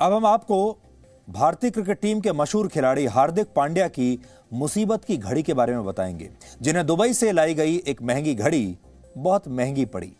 अब हम आपको भारतीय क्रिकेट टीम के मशहूर खिलाड़ी हार्दिक पांड्या की मुसीबत की घड़ी के बारे में बताएंगे, जिन्हें दुबई से लाई गई एक महंगी घड़ी बहुत महंगी पड़ी।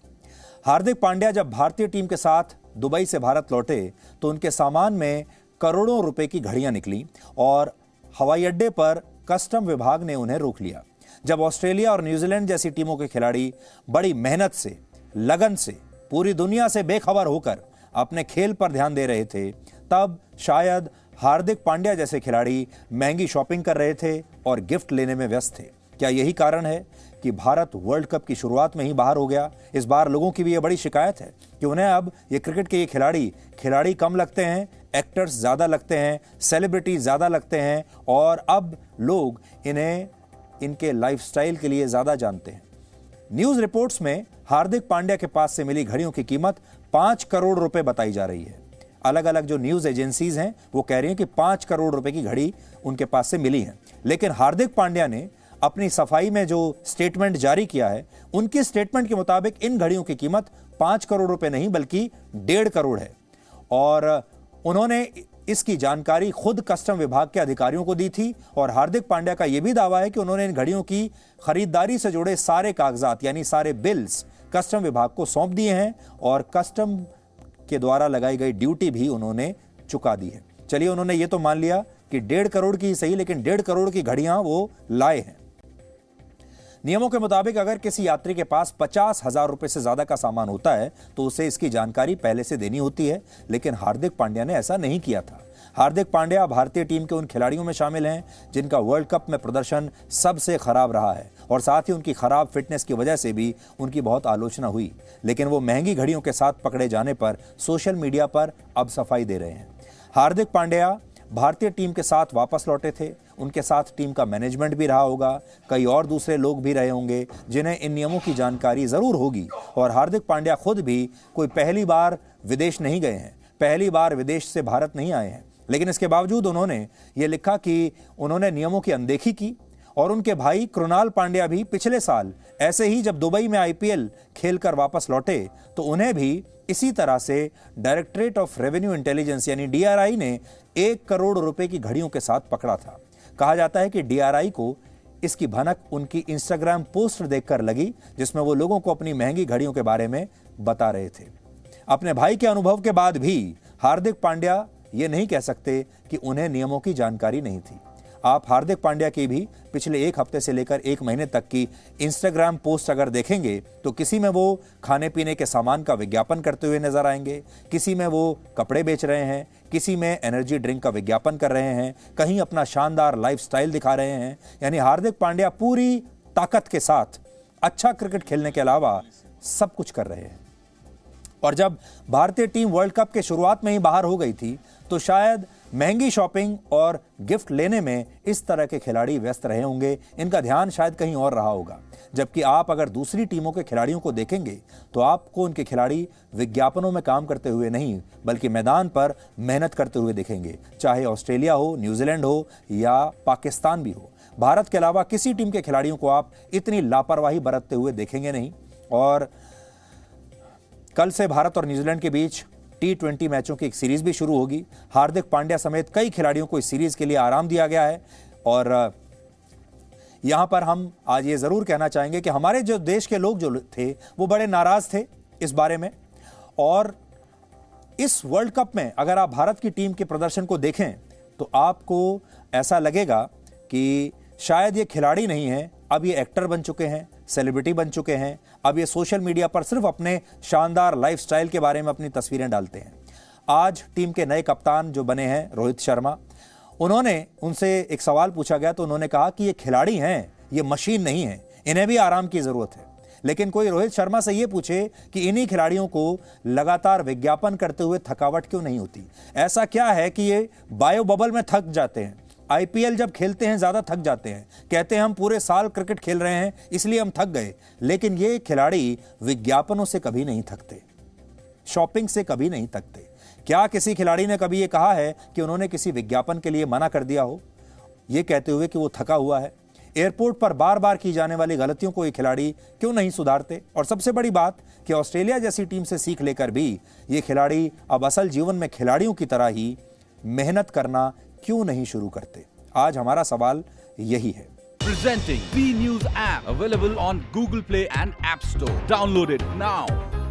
हार्दिक पांड्या जब भारतीय टीम के साथ दुबई से भारत लौटे तो उनके सामान में करोड़ों रुपए की घड़ियां निकली और हवाई अड्डे पर कस्टम विभाग ने उन्हें रोक लिया। जब ऑस्ट्रेलिया और न्यूजीलैंड जैसी टीमों के खिलाड़ी बड़ी मेहनत से, लगन से, पूरी दुनिया से बेखबर होकर अपने खेल पर ध्यान दे रहे थे, तब शायद हार्दिक पांड्या जैसे खिलाड़ी महंगी शॉपिंग कर रहे थे और गिफ्ट लेने में व्यस्त थे। क्या यही कारण है कि भारत वर्ल्ड कप की शुरुआत में ही बाहर हो गया? इस बार लोगों की भी यह बड़ी शिकायत है कि उन्हें अब ये क्रिकेट के ये खिलाड़ी कम लगते हैं, एक्टर्स ज्यादा लगते हैं, सेलिब्रिटी ज्यादा लगते हैं और अब लोग इन्हें इनके लाइफस्टाइल के लिए ज्यादा जानते हैं। न्यूज रिपोर्ट्स में हार्दिक पांड्या के पास से मिली घड़ियों की कीमत 5 करोड़ रुपए बताई जा रही है। अलग अलग जो न्यूज एजेंसीज हैं वो कह रही हैं कि 5 करोड़ रुपए की घड़ी उनके पास से मिली है, लेकिन हार्दिक पांड्या ने अपनी सफाई में जो स्टेटमेंट जारी किया है, उनके स्टेटमेंट के मुताबिक इन घड़ियों की कीमत 5 करोड़ रुपए नहीं बल्कि 1.5 करोड़ है और उन्होंने इसकी जानकारी खुद कस्टम विभाग के अधिकारियों को दी थी। और हार्दिक पांड्या का यह भी दावा है कि उन्होंने इन घड़ियों की खरीदारी से जुड़े सारे कागजात यानी सारे बिल्स कस्टम विभाग को सौंप दिए हैं और कस्टम के द्वारा लगाई गई ड्यूटी भी उन्होंने चुका दी है। चलिए, उन्होंने ये तो मान लिया कि 1.5 करोड़ की सही, लेकिन 1.5 करोड़ की घड़ियां वो लाए हैं। नियमों के मुताबिक अगर किसी यात्री के पास 50,000 रुपए से ज्यादा का सामान होता है तो उसे इसकी जानकारी पहले से देनी होती है, लेकिन हार्दिक पांड्या ने ऐसा नहीं किया था। हार्दिक पांड्या भारतीय टीम के उन खिलाड़ियों में शामिल हैं जिनका वर्ल्ड कप में प्रदर्शन सबसे खराब रहा है और साथ ही उनकी खराब फिटनेस की वजह से भी उनकी बहुत आलोचना हुई, लेकिन वो महंगी घड़ियों के साथ पकड़े जाने पर सोशल मीडिया पर अब सफाई दे रहे हैं। हार्दिक पांड्या भारतीय टीम के साथ वापस लौटे थे, उनके साथ टीम का मैनेजमेंट भी रहा होगा, कई और दूसरे लोग भी रहे होंगे जिन्हें इन नियमों की जानकारी जरूर होगी। और हार्दिक पांड्या खुद भी कोई पहली बार विदेश नहीं गए हैं, पहली बार विदेश से भारत नहीं आए हैं, लेकिन इसके बावजूद उन्होंने ये लिखा कि उन्होंने नियमों की अनदेखी की। और उनके भाई कृणाल पांड्या भी पिछले साल ऐसे ही जब दुबई में आईपीएल खेलकर वापस लौटे तो उन्हें भी इसी तरह से डायरेक्टरेट ऑफ रेवेन्यू इंटेलिजेंस यानी डीआरआई ने 1 करोड़ रुपए की घड़ियों के साथ पकड़ा था। कहा जाता है कि डीआरआई को इसकी भनक उनकी इंस्टाग्राम पोस्ट देखकर लगी, जिसमें वो लोगों को अपनी महंगी घड़ियों के बारे में बता रहे थे। अपने भाई के अनुभव के बाद भी हार्दिक पांड्या ये नहीं कह सकते कि उन्हें नियमों की जानकारी नहीं थी। आप हार्दिक पांड्या की भी पिछले 1 हफ्ते से लेकर 1 महीने तक की इंस्टाग्राम पोस्ट अगर देखेंगे तो किसी में वो खाने पीने के सामान का विज्ञापन करते हुए नजर आएंगे, किसी में वो कपड़े बेच रहे हैं, किसी में एनर्जी ड्रिंक का विज्ञापन कर रहे हैं, कहीं अपना शानदार लाइफस्टाइल दिखा रहे हैं। यानी हार्दिक पांड्या पूरी ताकत के साथ अच्छा क्रिकेट खेलने के अलावा सब कुछ कर रहे हैं। और जब भारतीय टीम वर्ल्ड कप के शुरुआत में ही बाहर हो गई थी तो शायद महंगी शॉपिंग और गिफ्ट लेने में इस तरह के खिलाड़ी व्यस्त रहे होंगे, इनका ध्यान शायद कहीं और रहा होगा। जबकि आप अगर दूसरी टीमों के खिलाड़ियों को देखेंगे तो आपको उनके खिलाड़ी विज्ञापनों में काम करते हुए नहीं बल्कि मैदान पर मेहनत करते हुए दिखेंगे, चाहे ऑस्ट्रेलिया हो, न्यूजीलैंड हो या पाकिस्तान भी हो। भारत के अलावा किसी टीम के खिलाड़ियों को आप इतनी लापरवाही बरतते हुए देखेंगे नहीं। और कल से भारत और न्यूजीलैंड के बीच T20 मैचों की एक सीरीज भी शुरू होगी। हार्दिक पांड्या समेत कई खिलाड़ियों को इस सीरीज के लिए आराम दिया गया है और यहां पर हम आज ये जरूर कहना चाहेंगे कि हमारे जो देश के लोग जो थे वो बड़े नाराज थे इस बारे में। और इस वर्ल्ड कप में अगर आप भारत की टीम के प्रदर्शन को देखें तो आपको ऐसा लगेगा कि शायद ये खिलाड़ी नहीं है, अब ये एक्टर बन चुके हैं, सेलिब्रिटी बन चुके हैं। अब ये सोशल मीडिया पर सिर्फ अपने शानदार लाइफस्टाइल के बारे में अपनी तस्वीरें डालते हैं। आज टीम के नए कप्तान जो बने हैं रोहित शर्मा, उनसे एक सवाल पूछा गया तो उन्होंने कहा कि ये खिलाड़ी हैं, ये मशीन नहीं है, इन्हें भी आराम की जरूरत है। लेकिन कोई रोहित शर्मा से ये पूछे कि इन्हीं खिलाड़ियों को लगातार विज्ञापन करते हुए थकावट क्यों नहीं होती? ऐसा क्या है कि ये बायो बबल में थक जाते हैं? आईपीएल जब खेलते हैं ज्यादा थक जाते हैं, कहते हैं हम पूरे साल क्रिकेट खेल रहे हैं इसलिए हम थक गए। लेकिन ये खिलाड़ी विज्ञापनों से कभी नहीं थकते, शॉपिंग से कभी नहीं थकते। क्या किसी खिलाड़ी ने कभी ये कहा है कि उन्होंने किसी विज्ञापन के लिए मना कर दिया हो, ये कहते हुए कि वो थका हुआ है? एयरपोर्ट पर बार बार की जाने वाली गलतियों को ये खिलाड़ी क्यों नहीं सुधारते? और सबसे बड़ी बात कि ऑस्ट्रेलिया जैसी टीम से सीख लेकर भी ये खिलाड़ी अब असल जीवन में खिलाड़ियों की तरह ही मेहनत करना क्यों नहीं शुरू करते? आज हमारा सवाल यही है। Presenting B News app, available on Google Play and App Store. Download it now.